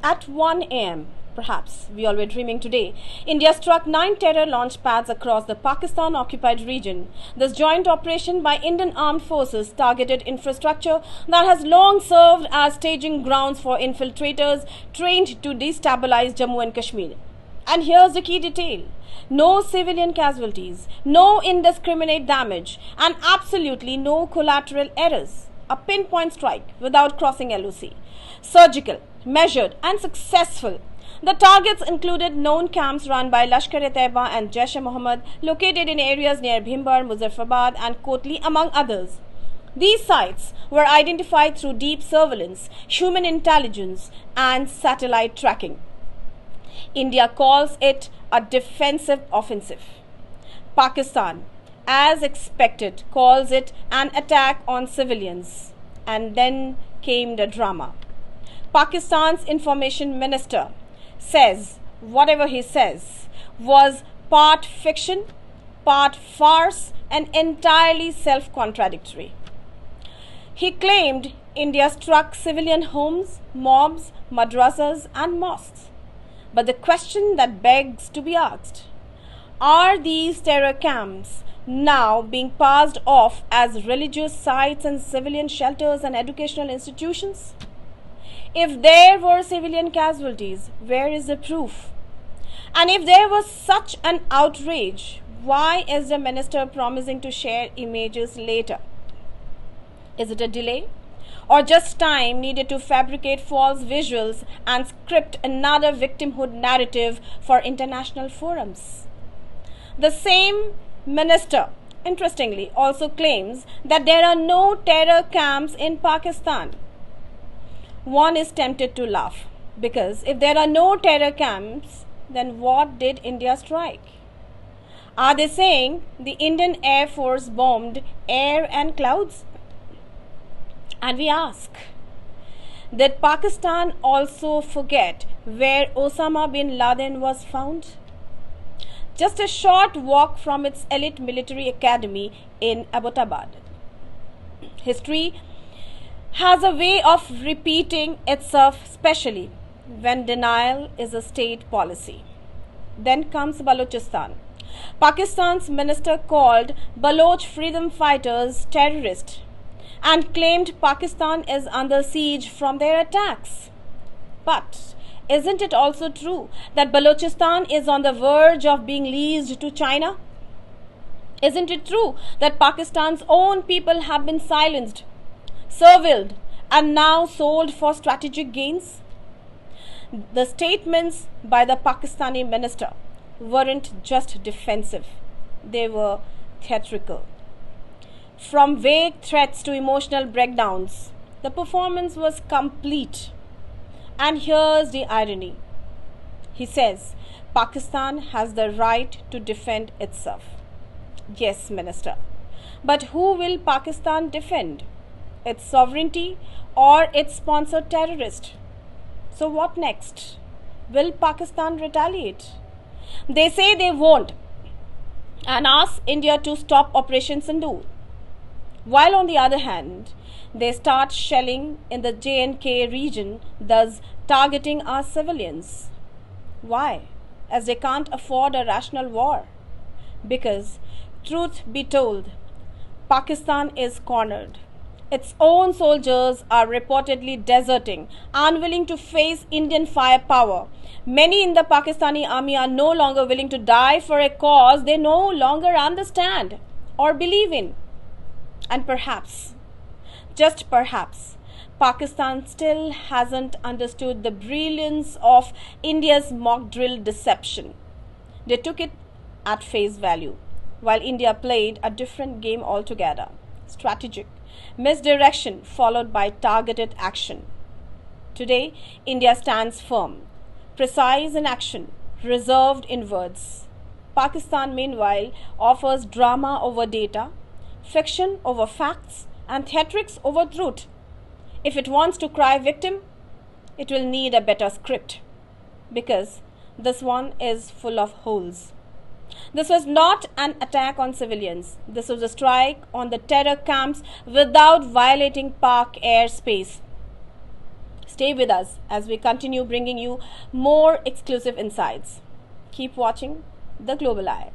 At 1 a.m., perhaps we all were dreaming today, India struck 9 terror launch pads across the Pakistan-occupied region. This joint operation by Indian armed forces targeted infrastructure that has long served as staging grounds for infiltrators trained to destabilize Jammu and Kashmir. And here's the key detail. No civilian casualties, no indiscriminate damage, and absolutely no collateral errors. A pinpoint strike without crossing LOC. Surgical, measured, and successful. The targets included known camps run by Lashkar-e-Taiba and Jaish-e-Mohammed located in areas near Bhimber, Muzaffarabad, and Kotli, among others. These sites were identified through deep surveillance, human intelligence, and satellite tracking. India calls it a defensive offensive. Pakistan, as expected, calls it an attack on civilians. And then came the drama. Pakistan's information minister says whatever he says was part fiction, part farce, and entirely self-contradictory. He claimed India struck civilian homes, mosques, madrasas, and mosques. But the question that begs to be asked, are these terror camps now being passed off as religious sites and civilian shelters and educational institutions? If there were civilian casualties, where is the proof? And if there was such an outrage, why is the minister promising to share images later? Is it a delay? Or just time needed to fabricate false visuals and script another victimhood narrative for international forums? The same minister, interestingly, also claims that there are no terror camps in Pakistan. One is tempted to laugh, because if there are no terror camps, then what did India strike? Are they saying the Indian Air Force bombed air and clouds? And we ask, did Pakistan also forget where Osama bin Laden was found? Just a short walk from its elite military academy in Abbottabad. History has a way of repeating itself, especially when denial is a state policy. Then comes Balochistan. Pakistan's minister called Baloch freedom fighters terrorists and claimed Pakistan is under siege from their attacks. But isn't it also true that Balochistan is on the verge of being leased to China? Isn't it true that Pakistan's own people have been silenced, surveilled, and now sold for strategic gains? The statements by the Pakistani minister weren't just defensive, they were theatrical. From vague threats to emotional breakdowns, the performance was complete. And here's the irony. He says Pakistan has the right to defend itself. Yes, Minister. But who will Pakistan defend? Its sovereignty or its sponsored terrorist? So what next? Will Pakistan retaliate? They say they won't and ask India to stop Operation Sindoor. While on the other hand, they start shelling in the J&K region, thus targeting our civilians. Why? As they can't afford a rational war. Because, truth be told, Pakistan is cornered. Its own soldiers are reportedly deserting, unwilling to face Indian firepower. Many in the Pakistani army are no longer willing to die for a cause they no longer understand or believe in. And perhaps, just perhaps, Pakistan still hasn't understood the brilliance of India's mock drill deception. They took it at face value, while India played a different game altogether. Strategic misdirection followed by targeted action. Today, India stands firm, precise in action, reserved in words. Pakistan, meanwhile, offers drama over data, fiction over facts, and theatrics over truth. If it wants to cry victim, it will need a better script, because this one is full of holes. This was not an attack on civilians. This was a strike on the terror camps without violating PoK airspace. Stay with us as we continue bringing you more exclusive insights. Keep watching The Global Eye.